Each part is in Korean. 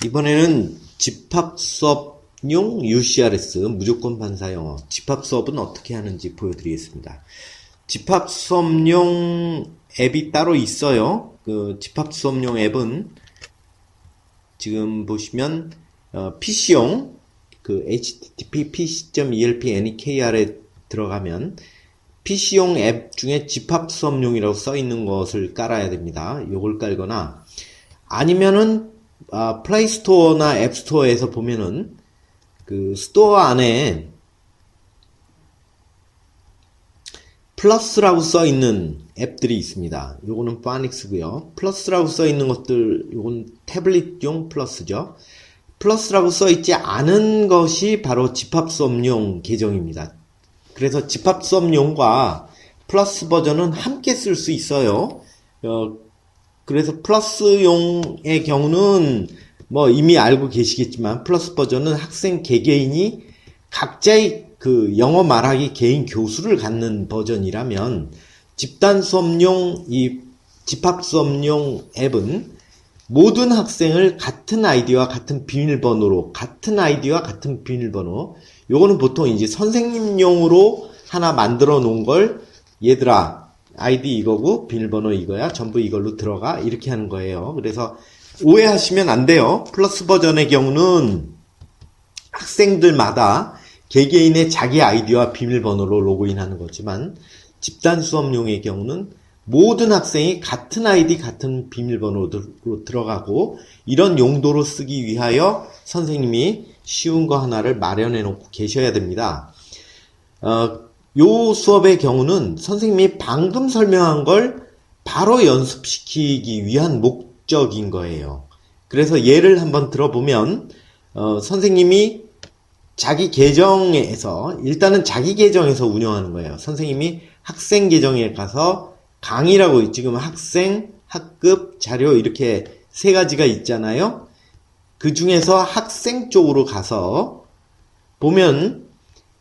이번에는 집합 수업용 UCRS 무조건 반사 영어 집합 수업은 어떻게 하는지 보여드리겠습니다. 집합 수업용 앱이 따로 있어요. 그 집합 수업용 앱은 지금 보시면 PC용 그 http pc.elp.nekr에 들어가면 PC용 앱 중에 집합 수업용이라고 써 있는 것을 깔아야 됩니다. 요걸 깔거나 아니면은 플레이스토어나 앱스토어에서 보면은 그 스토어 안에 플러스라고 써 있는 앱들이 있습니다. 요거는 파닉스고요. 플러스라고 써 있는 것들, 요건 태블릿용 플러스죠. 플러스라고 써 있지 않은 것이 바로 집합 수업용 계정입니다. 그래서 집합 수업용과 플러스 버전은 함께 쓸 수 있어요. 그래서 플러스용의 경우는 뭐 이미 알고 계시겠지만 플러스 버전은 학생 개개인이 각자의 그 영어 말하기 개인 교수를 갖는 버전이라면 집단 수업용 이 집합 수업용 앱은 모든 학생을 같은 아이디와 같은 비밀번호로 요거는 보통 이제 선생님용으로 하나 만들어 놓은 걸 얘들아 아이디 이거고 비밀번호 이거야 전부 이걸로 들어가 이렇게 하는 거예요. 그래서 오해하시면 안 돼요. 플러스 버전의 경우는 학생들마다 개개인의 자기 아이디와 비밀번호로 로그인하는 거지만 집단 수업용의 경우는 모든 학생이 같은 아이디 같은 비밀번호로 들어가고 이런 용도로 쓰기 위하여 선생님이 쉬운 거 하나를 마련해 놓고 계셔야 됩니다. 요 수업의 경우는 선생님이 방금 설명한 걸 바로 연습시키기 위한 목적인 거예요. 그래서 예를 한번 들어보면 선생님이 자기 계정에서 일단은 자기 계정에서 운영하는 거예요. 선생님이 학생 계정에 가서 강의라고 지금 학생, 학급, 자료 이렇게 세 가지가 있잖아요. 그 중에서 학생 쪽으로 가서 보면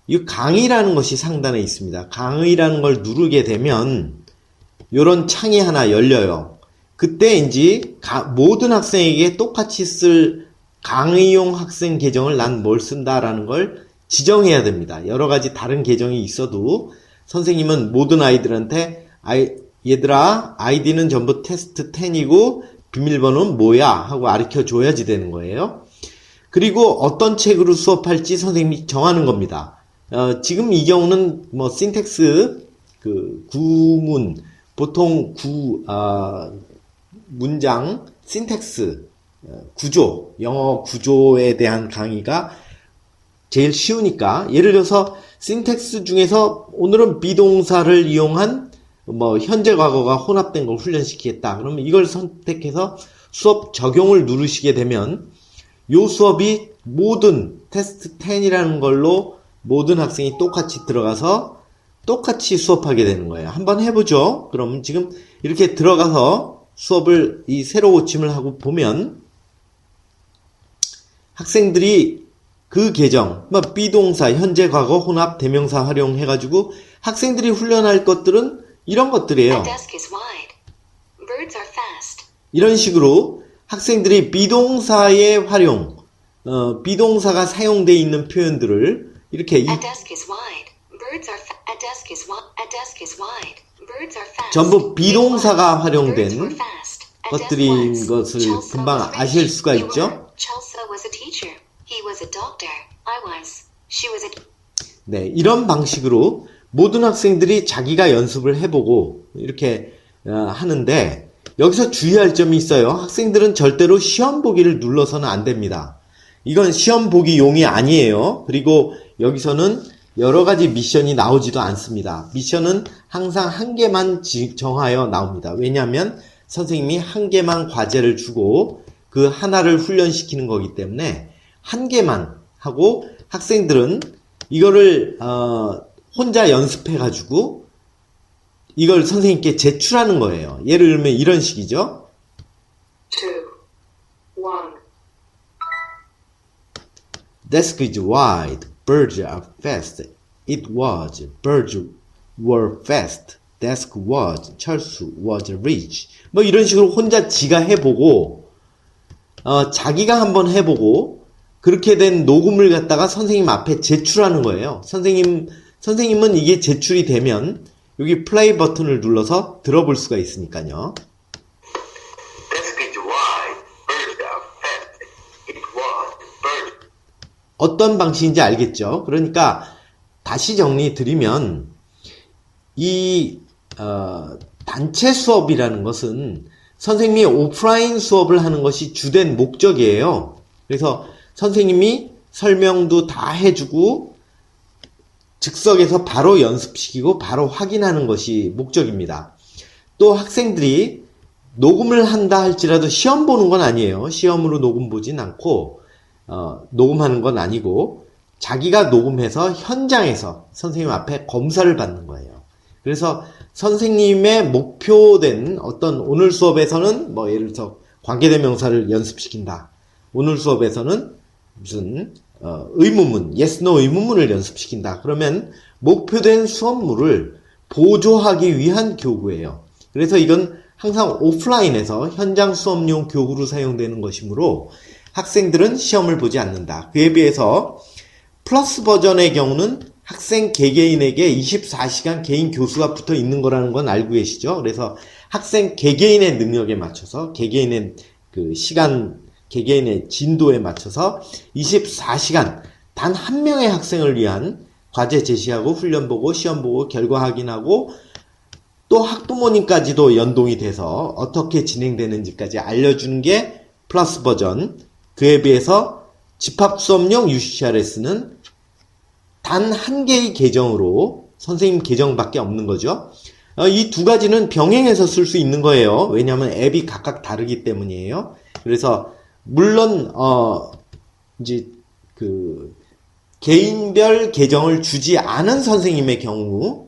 이 강의라는 것이 상단에 있습니다. 강의라는 걸 누르게 되면 이런 창이 하나 열려요. 그때인지 모든 학생에게 똑같이 쓸 강의용 학생 계정을 난 뭘 쓴다라는 걸 지정해야 됩니다. 여러 가지 다른 계정이 있어도 선생님은 모든 아이들한테 얘들아 아이디는 전부 테스트 10이고 비밀번호는 뭐야 하고 가르쳐 줘야지 되는 거예요. 그리고 어떤 책으로 수업할지 선생님이 정하는 겁니다. 지금 이 경우는 뭐 신텍스 그 구문 보통 문장 신텍스 구조 영어 구조에 대한 강의가 제일 쉬우니까 예를 들어서 신텍스 중에서 오늘은 비동사를 이용한 뭐 현재 과거가 혼합된 걸 훈련시키겠다. 그러면 이걸 선택해서 수업 적용을 누르시게 되면 요 수업이 모든 테스트 10이라는 걸로 모든 학생이 똑같이 들어가서 똑같이 수업하게 되는 거예요. 한번 해보죠. 그럼 지금 이렇게 들어가서 수업을 이 세로 고침을 하고 보면 학생들이 그 계정, 뭐 비동사, 현재, 과거, 혼합, 대명사 활용해가지고 학생들이 훈련할 것들은 이런 것들이에요. 이런 식으로 학생들이 비동사의 활용, 비동사가 사용되어 있는 표현들을 이렇게 전부 비동사가 활용된 것들인 것을 금방 아실 수가 있죠. 네, 이런 방식으로 모든 학생들이 자기가 연습을 해보고 이렇게 하는데 여기서 주의할 점이 있어요. 학생들은 절대로 시험 보기를 눌러서는 안 됩니다. 이건 시험 보기 용이 아니에요. 그리고 여기서는 여러 가지 미션이 나오지도 않습니다. 미션은 항상 한 개만 정하여 나옵니다. 왜냐하면 선생님이 한 개만 과제를 주고 그 하나를 훈련시키는 거기 때문에 한 개만 하고 학생들은 이거를 혼자 연습해가지고 이걸 선생님께 제출하는 거예요. 예를 들면 이런 식이죠. 2, 1. Desk is wide, birds are fast. It was, birds were fast. Desk was, 철수 was rich. 뭐 이런 식으로 혼자 지가 해보고 자기가 한번 해보고 그렇게 된 녹음을 갖다가 선생님 앞에 제출하는 거예요. 선생님은 이게 제출이 되면 여기 플레이 버튼을 눌러서 들어볼 수가 있으니까요. This is why birds are fast. It was birds. 어떤 방식인지 알겠죠? 그러니까 다시 정리 드리면 이 단체 수업이라는 것은 선생님이 오프라인 수업을 하는 것이 주된 목적이에요. 그래서 선생님이 설명도 다 해주고 즉석에서 바로 연습시키고 바로 확인하는 것이 목적입니다. 또 학생들이 녹음을 한다 할지라도 시험 보는 건 아니에요. 시험으로 녹음 보진 않고 녹음하는 건 아니고 자기가 녹음해서 현장에서 선생님 앞에 검사를 받는 거예요. 그래서 선생님의 목표된 어떤 오늘 수업에서는 뭐 예를 들어서 관계대명사를 연습시킨다. 오늘 수업에서는 무슨 의문문, yes, no 의문문을 연습시킨다. 그러면 목표된 수업물을 보조하기 위한 교구예요. 그래서 이건 항상 오프라인에서 현장 수업용 교구로 사용되는 것이므로 학생들은 시험을 보지 않는다. 그에 비해서 플러스 버전의 경우는 학생 개개인에게 24시간 개인 교수가 붙어 있는 거라는 건 알고 계시죠? 그래서 학생 개개인의 능력에 맞춰서 개개인의 그 시간, 개개인의 진도에 맞춰서 24시간 단 한 명의 학생을 위한 과제 제시하고 훈련 보고 시험 보고 결과 확인하고 또 학부모님까지도 연동이 돼서 어떻게 진행되는지까지 알려주는 게 플러스 버전. 그에 비해서 집합수업용 UCRS는 단 한 개의 계정으로 선생님 계정밖에 없는 거죠. 이 두 가지는 병행해서 쓸 수 있는 거예요. 왜냐하면 앱이 각각 다르기 때문이에요. 그래서 물론 이제 그 개인별 계정을 주지 않은 선생님의 경우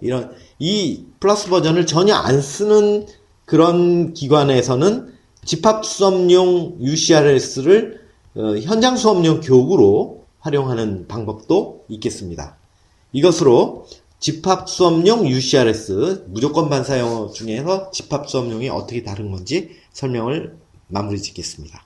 이 플러스 버전을 전혀 안 쓰는 그런 기관에서는 집합수업용 UCRS를 현장 수업용 교구로 활용하는 방법도 있겠습니다. 이것으로 집합수업용 UCRS, 무조건 반사 영어 중에서 집합수업용이 어떻게 다른 건지 설명을 마무리 짓겠습니다.